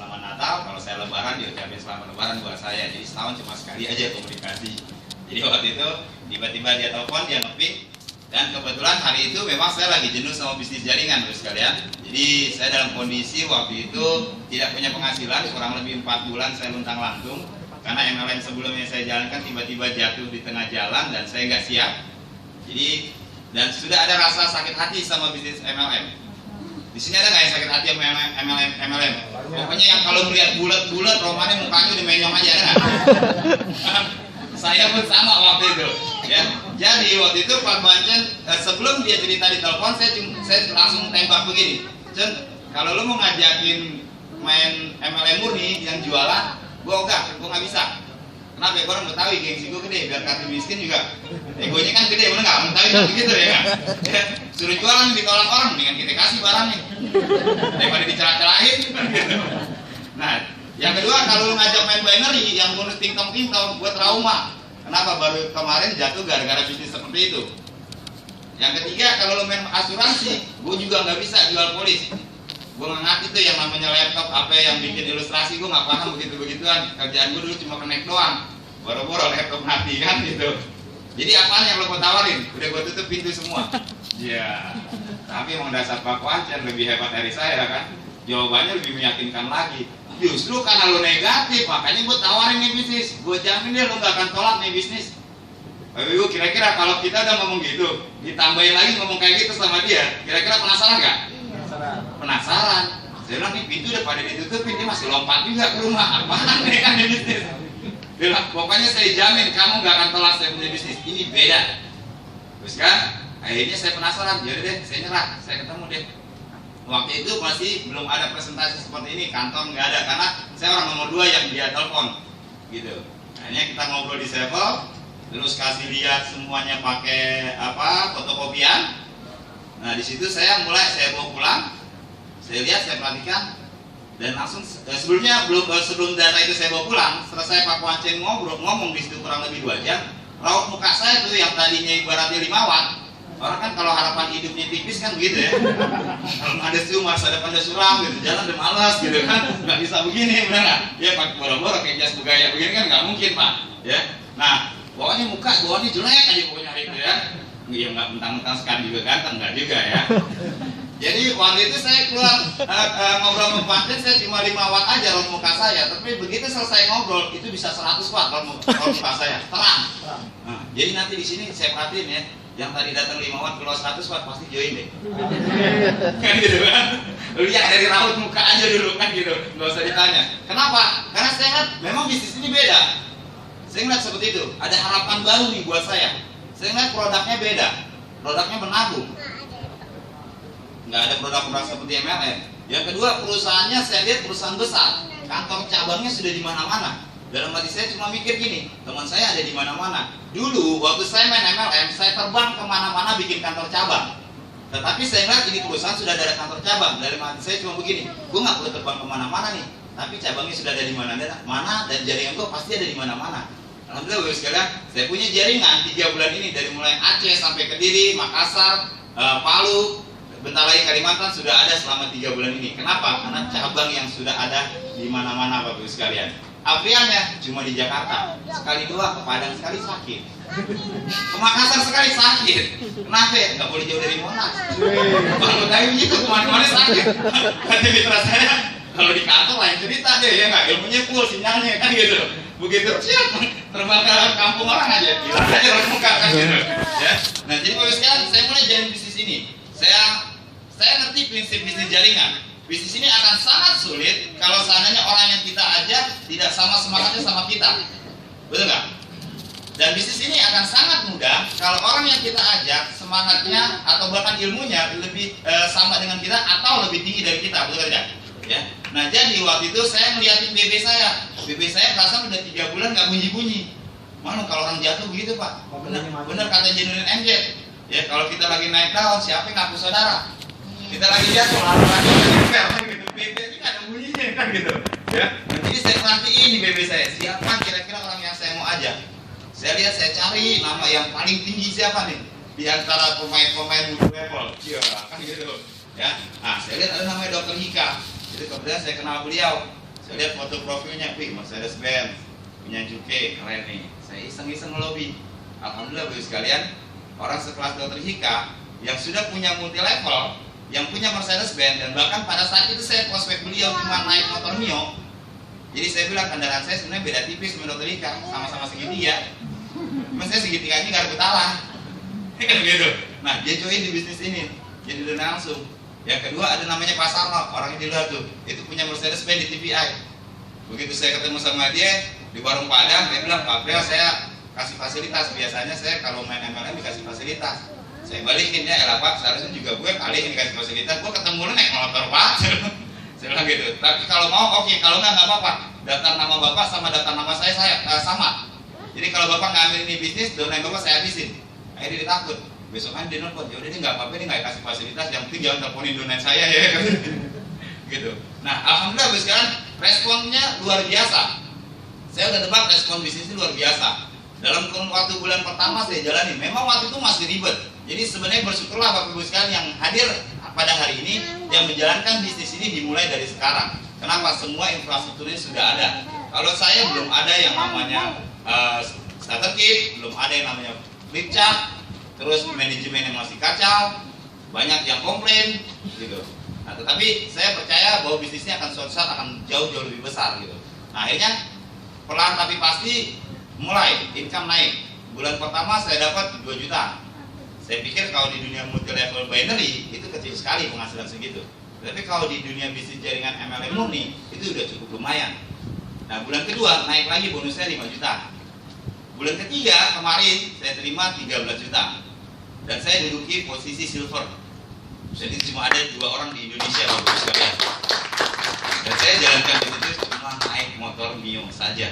selamat Natal, kalau saya Lebaran dia ucapin selamat Lebaran buat saya. Jadi setahun cuma sekali aja komunikasi. Jadi waktu itu tiba-tiba dia telepon, dia nge-pick, dan kebetulan hari itu memang saya lagi jenuh sama bisnis jaringan terus sekalian. Jadi saya dalam kondisi waktu itu tidak punya penghasilan, kurang lebih 4 bulan saya luntang-lantung karena MLM sebelumnya saya jalankan tiba-tiba jatuh di tengah jalan dan saya nggak siap. Jadi dan sudah ada rasa sakit hati sama bisnis MLM. Di sini ada nggak yang sakit hati sama MLM? Pokoknya yang kalau melihat bulat-bulat romannya mukanya udah menyong aja, ada nggak? Saya pun sama waktu itu. Ya, jadi waktu itu Pak Bancen sebelum dia cerita di telepon, saya langsung tembak begini. Cen, kalau lu mau ngajakin main MLM murni yang jualan, gua nggak bisa. Kenapa? Ya, orang Betawi, gengsi gua gede, biar kartu miskin juga. Egonya kan gede, bener nggak? Betawi kan begitu ya kan? Ya, suruh jualan ditolak orang, mendingan kita kasih barangnya daripada dicelah-celahin. Gitu. Nah, yang kedua kalau lu ngajak main binary yang bonus ting-tong, gua trauma. Kenapa? Baru kemarin jatuh gara-gara bisnis seperti itu. Yang ketiga, kalau lo main asuransi, gue juga nggak bisa jual polis. Gue nggak ngerti tuh yang namanya laptop, apa yang bikin ilustrasi, gue nggak paham begitu-begituan. Kerjaan gue dulu cuma connect doang, boro-boro laptop mati kan gitu. Jadi apaan yang lo mau tawarin? Udah gue tutup pintu semua. Ya, tapi emang dasar Pak Wancan lebih hebat dari saya kan. Jawabannya lebih meyakinkan lagi. Justru karena lo negatif, makanya gue tawarin nih bisnis. Gue jamin deh lo gak akan tolak nih bisnis. Bapak Ibu, kira-kira kalau kita udah ngomong gitu, ditambahin lagi ngomong kayak gitu sama dia, kira-kira penasaran gak? Penasaran. Saya bilang nih pintu udah pada ditutupin, dia masih lompat juga ke rumah. Apaan nih kan ini bisnis? Dia bilang, pokoknya saya jamin kamu gak akan tolak saya punya bisnis. Ini beda. Terus kan, akhirnya saya penasaran. Jadi deh, saya nyerah, saya ketemu deh. Waktu itu masih belum ada presentasi seperti ini, kantor nggak ada karena saya orang nomor 2 yang dia telepon, gitu. Akhirnya kita ngobrol di Sevel, terus kasih lihat semuanya pakai fotokopian. Nah di situ saya bawa pulang, saya lihat, saya perhatikan, dan langsung sebelumnya sebelum data itu saya bawa pulang, selesai Pak Wancen ngomong di situ kurang lebih 2 jam, raut muka saya tuh yang tadinya ibaratnya 5 watt. Orang kan kalau harapan hidupnya tipis kan begitu ya. Kalau ada sumar, ada pada suram gitu, jalan udah malas gitu kan, nggak bisa begini, benar nggak? Ya pakai boro-boro kayak jas budaya begini kan nggak mungkin Pak. Ya, nah pokoknya muka bawaannya jelek aja pokoknya hari itu ya. Ya nggak mentang-mentang sekali juga ganteng, nggak juga ya. Jadi waktu itu saya keluar ngobrol sama Pancen, saya cuma 5 watt aja raut muka saya, tapi begitu selesai ngobrol itu bisa 100 watt raut muka saya, terang. Nah, jadi nanti di sini saya perhatiin ya. Yang tadi datang 5 watt keluar 100 watt pasti join deh. Kan gitu kan. Lihat dari raut muka aja dulu kan gitu. Nggak usah ditanya. Kenapa? Karena saya lihat memang bisnis ini beda. Saya ngeliat seperti itu. Ada harapan baru nih buat saya. Saya ngeliat produknya beda. Produknya menabung. Nggak ada produk-produk seperti MLM. Yang kedua, perusahaannya saya lihat perusahaan besar. Kantor cabangnya sudah di mana-mana. Dalam hati saya cuma mikir gini, teman saya ada di mana-mana. Dulu waktu saya main MLM, saya terbang kemana-mana bikin kantor cabang. Tetapi saya lihat ini perusahaan sudah ada kantor cabang. Dalam hati saya cuma begini, gue nggak perlu terbang kemana-mana nih. Tapi cabangnya sudah ada di mana dan jaringan gue pasti ada di mana-mana. Alhamdulillah Bapak sekalian, saya punya jaringan 3 bulan ini dari mulai Aceh sampai Kediri, Makassar, Palu, bentar lagi Kalimantan sudah ada selama 3 bulan ini. Kenapa? Karena cabang yang sudah ada di mana-mana Bapak sekalian. Apriannya cuma di Jakarta, sekali 2 ke Padang sekali sakit, ke Makassar sekali sakit. Kenapa? Nggak boleh jauh dari Monas. Kalau kayak begitu kemana-mana sakit. Kata mitra saya, kalau di kantor lain cerita deh ya nggak, ilmunya full sinyalnya kan gitu. Begitu siap terbang ke kampung orang aja, hilang aja orang muka kan gitu. Ya. Nah jadi Bapak sekalian, saya mulai jalin bisnis ini. Saya ngerti prinsip bisnis jaringan. Bisnis ini akan sangat sulit kalau seandainya orang yang kita ajak tidak sama semangatnya sama kita, betul nggak? Dan bisnis ini akan sangat mudah kalau orang yang kita ajak semangatnya atau bahkan ilmunya lebih sama dengan kita atau lebih tinggi dari kita, betul tidak? Ya. Nah jadi waktu itu saya ngeliatin BB saya perasaan udah 3 bulan nggak bunyi-bunyi. Mana kalau orang jatuh begitu Pak? Bener kata Genuine MJ. Ya kalau kita lagi naik daun, siapa yang ngaku saudara? Kita lagi jatuh, lalu kan gitu. BB ini nggak ada bunyinya kan gitu. Ya. Nah, jadi saya perhatiin ini BB saya. Siapa kira-kira orang yang saya mau ajak? Saya lihat, saya cari nama yang paling tinggi siapa nih di antara pemain-pemain level. Iya, kan gitu. Ya. Nah, saya lihat ada namanya Dr. Hika. Jadi kemudian saya kenal beliau. Saya lihat foto profilnya, wih Mercedes Benz, punya Juke, keren nih. Saya iseng-iseng ngelobi. Alhamdulillah Bapak sekalian, orang sekelas Dr. Hika yang sudah punya multi level, yang punya Mercedes Benz, dan bahkan pada saat itu saya prospek beliau cuma naik motor Mio. Jadi saya bilang kendaraan saya sebenarnya beda tipis sama Dr. Hika, sama-sama segitiga. Cuma saya segitiganya nggak rebut alah. Kan gitu. Nah dia join di bisnis ini, jadi udah langsung. Yang kedua ada namanya Pak Sarno, orangnya di luar tuh, itu punya Mercedes Benz di TPI. Begitu saya ketemu sama dia di warung Padang, dia bilang Pak Priel saya kasih fasilitas. Biasanya saya kalau main MLM dikasih fasilitas. Saya balikin ya, elah Pak, seharusnya juga gue kali ini dikasih fasilitas. Gue ketemu lu naik motor Pak. Saya bilang gitu. Tapi kalau mau oke, kalau nggak apa-apa. Daftar nama Bapak sama daftar nama saya sama. Jadi kalau Bapak nggak ambil ini bisnis, domain Bapak saya habisin. Akhirnya dia takut. Besokan dia nelfon, ya udah dia nggak apa-apa, dia nggak kasih fasilitas, yang penting jangan teleponin domain saya ya. Gitu. Nah alhamdulillah sekarang responnya luar biasa. Saya udah tebak respon bisnisnya luar biasa. Dalam kurun waktu bulan pertama saya jalani, memang waktu itu masih ribet. Jadi sebenarnya bersyukurlah Bapak Ibu sekalian yang hadir pada hari ini, yang menjalankan bisnis ini dimulai dari sekarang. Kenapa? Semua infrastrukturnya sudah ada. Kalau saya belum ada yang namanya starter kit, belum ada yang namanya flip chart, terus manajemen yang masih kacau, banyak yang komplain, gitu. Nah, tetapi saya percaya bahwa bisnisnya akan suatu saat akan jauh-jauh lebih besar, gitu. Nah, akhirnya pelan tapi pasti mulai income naik. Bulan pertama saya dapat 2 juta. Saya pikir kalau di dunia multi level binary itu kecil sekali penghasilan segitu. Tapi kalau di dunia bisnis jaringan MLM murni itu udah cukup lumayan. Nah, bulan kedua naik lagi bonusnya 5 juta. Bulan ketiga kemarin saya terima 13 juta. Dan saya duduki posisi silver. Jadi cuma ada 2 orang di Indonesia Bapak sekalian. Dan saya jalankan bisnis cuma naik motor Mio saja.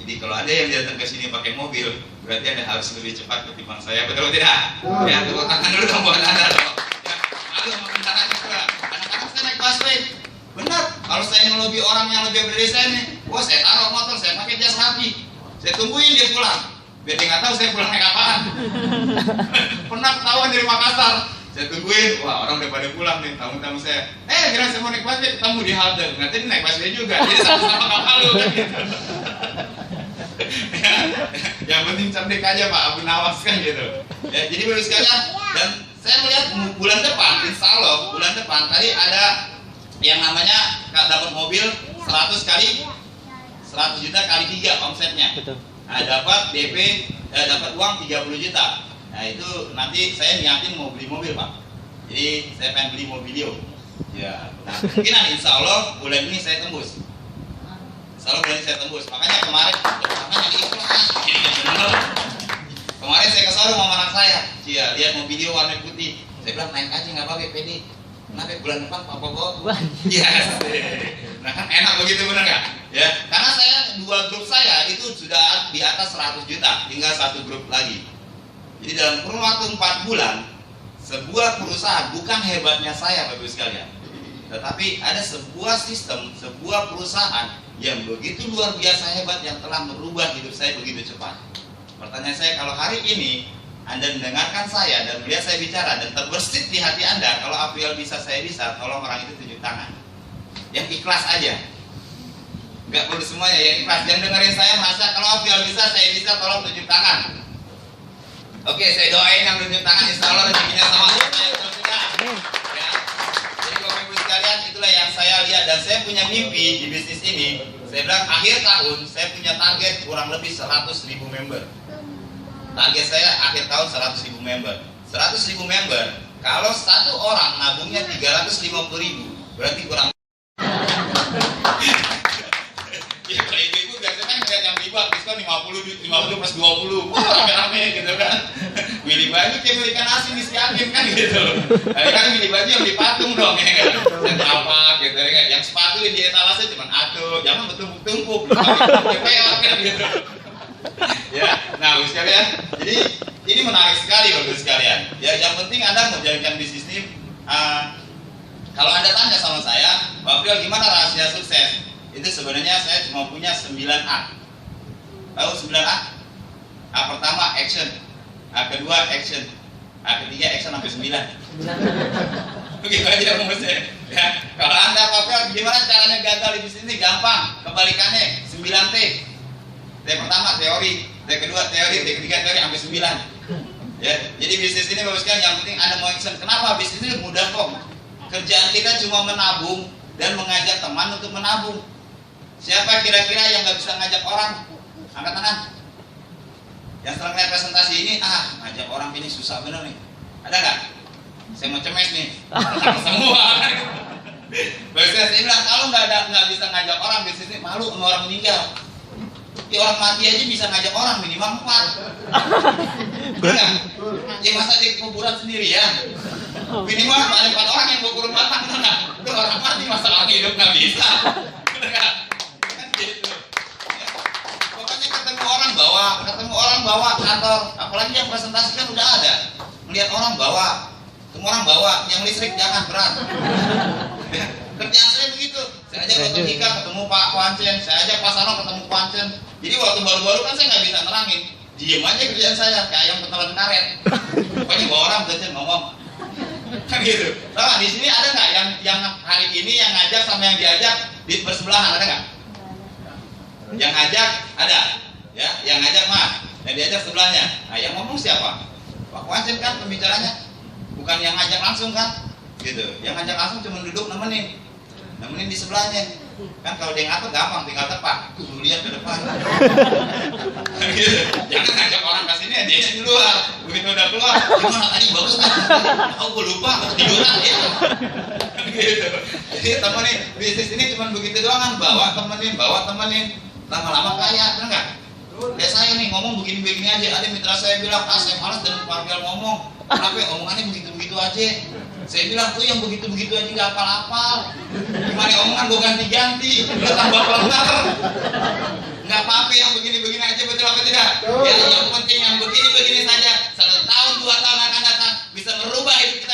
Jadi kalau ada yang datang ke sini pakai mobil, berarti Anda harus lebih cepat ketimbang saya, betul atau tidak? Ya, tepuk tangan dulu dong buat Anda dong. Ya, malu sama kendaraan juga. Kadang-kadang saya naik busway. Benar, kalau saya ngelobi orang yang lebih dari saya nih, wah saya taruh motor, saya pakai jas rapi. Saya tungguin dia pulang, biar dia nggak tahu saya pulang naik apaan. Pernah ketahuan dari Makassar, saya tungguin, wah orang udah pada pulang nih, tamu-tamu saya. Kira saya mau naik busway, ketemu di halte, nggak dia naik busway juga, jadi sama-sama nggak malu kan gitu. Yang penting cerdik aja Pak Abu Nawas kan gitu. Ya, jadi baru sekalian, dan saya melihat bulan depan, insya Allah bulan depan tadi ada yang namanya dapat mobil 100 juta kali 3 omsetnya. Nah, dapat DP, dapat uang 30 juta. Nah itu nanti saya niatin mau beli mobil Pak. Jadi saya pengen beli mobilio. Ya, nah mungkin insya Allah bulan ini saya tembus. Selalu berani saya tembus. Makanya kemarin kemarin saya ke showroom sama anak saya. Dia lihat mobilio warna putih. Saya bilang naik aja nggak pakai pede. Kenapa bulan depan Papa bawa? Iya. Nah kan enak begitu benar nggak? Ya. Karena saya 2 grup saya itu sudah di atas 100 juta. Tinggal 1 grup lagi. Jadi dalam kurun waktu 4 bulan, sebuah perusahaan bukan hebatnya saya Bapak Ibu sekalian. Tetapi ada sebuah sistem, sebuah perusahaan yang begitu luar biasa hebat yang telah merubah hidup saya begitu cepat. Pertanyaan saya, kalau hari ini Anda mendengarkan saya dan melihat saya bicara dan terbersit di hati Anda, kalau Apriel bisa, saya bisa, tolong orang itu tunjuk tangan. Yang ikhlas aja. Nggak perlu semuanya, yang ikhlas. Yang dengerin saya merasa kalau Apriel bisa, saya bisa, tolong tunjuk tangan. Oke, saya doain yang tunjuk tangan, insya Allah rezekinya sama Allah. Ya. Jadi Bapak Ibu sekalian, itulah yang saya lihat dan saya punya mimpi di bisnis ini. Saya bilang akhir tahun saya punya target kurang lebih 100.000 member. Target saya akhir tahun 100.000 member. 100.000 member, kalau satu orang nabungnya 350.000, berarti kurang. Ya kalau ibu-ibu biasanya kan ngeliat yang riba, diskon 50 plus 20, wah rame-rame gitu kan. Milih baju kayak milih ikan asin di Siakin kan gitu. Nah kan milih baju yang di patung dong ya kan. Dan apa gitu ya. Yang sepatu di etalase cuma atuh, jangan bertumpuk-tumpuk. Peot kan gitu. Ya, nah Bapak sekalian, jadi ini menarik sekali Bapak sekalian. Ya, yang penting Anda menjalankan bisnis ini. Kalau Anda tanya sama saya, Pak Priel gimana rahasia sukses? Itu sebenarnya saya cuma punya 9A. Tahu 9A? A pertama action, A kedua action, A ketiga action sampai 9. Begitu aja rumusnya. Ya, kalau Anda apa gimana caranya gagal di bisnis ini? Gampang. Kebalikannya 9T. T pertama teori, T kedua teori, T ketiga teori sampai 9. Ya, jadi bisnis ini bagus kan, yang penting Anda mau action. Kenapa? Bisnis ini mudah kok. Kerjaan kita cuma menabung dan mengajak teman untuk menabung. Siapa kira-kira yang nggak bisa ngajak orang? Angkat tangan. Yang sering lihat presentasi ini, ngajak orang ini susah bener nih. Ada nggak? Saya mau cemes nih. Semua. Biasanya saya bilang kalau nggak bisa ngajak orang bisnis ini, malu sama orang meninggal. Ya orang mati aja bisa ngajak orang minimal 4. Benar? Ya masa di kuburan sendirian. Minimal ada 4 orang yang kuburan matang, benar? Itu orang mati masa orang hidup nggak bisa. Benar? Kan gitu. Pokoknya ketemu orang bawa kantor, apalagi yang presentasi kan udah ada. Melihat orang bawa, semua orang bawa, yang listrik jangan berat. Kerjaan saya begitu. Saya ajak Dr. Dika ketemu Pak Wancen, saya ajak Pak Sano ketemu Pak Wancen. Jadi waktu baru-baru kan saya nggak bisa nerangin, diem aja kerjaan saya kayak ayam ketelan karet. Pokoknya bawa orang Wancen ngomong, kan gitu. Nah, di sini ada nggak yang hari ini yang ngajak sama yang diajak di bersebelahan, ada nggak? Yang ngajak ada, ya, yang ngajak mah, yang diajak sebelahnya. Nah, yang ngomong siapa? Pak Wancen kan pembicaranya, bukan yang ngajak langsung kan? Gitu. Yang ngajak langsung cuma duduk nemenin di sebelahnya. Kan kalau dia ngatur gampang, tinggal tepat. Tuh lihat ke depan. Gitu. Jangan ngajak orang ke sini, dia di luar. Begitu udah keluar, gimana tadi bagus kan? Aku lupa, ketiduran ya. Gitu. Jadi temenin, bisnis ini cuma begitu doang kan, bawa temenin. Lama-lama kaya, benar nggak? Kayak saya nih ngomong begini-begini aja. Ada mitra saya bilang, saya malas dan panggil ngomong. Kenapa omongannya begitu-begitu aja? Saya bilang tuh yang begitu-begitu aja nggak hafal-hafal. Gimana omongan gue ganti-ganti, udah tambah benar. Nggak apa-apa yang begini-begini aja, betul apa tidak? Ya yang penting yang begini-begini saja. 1 tahun 2 tahun akan datang bisa merubah hidup kita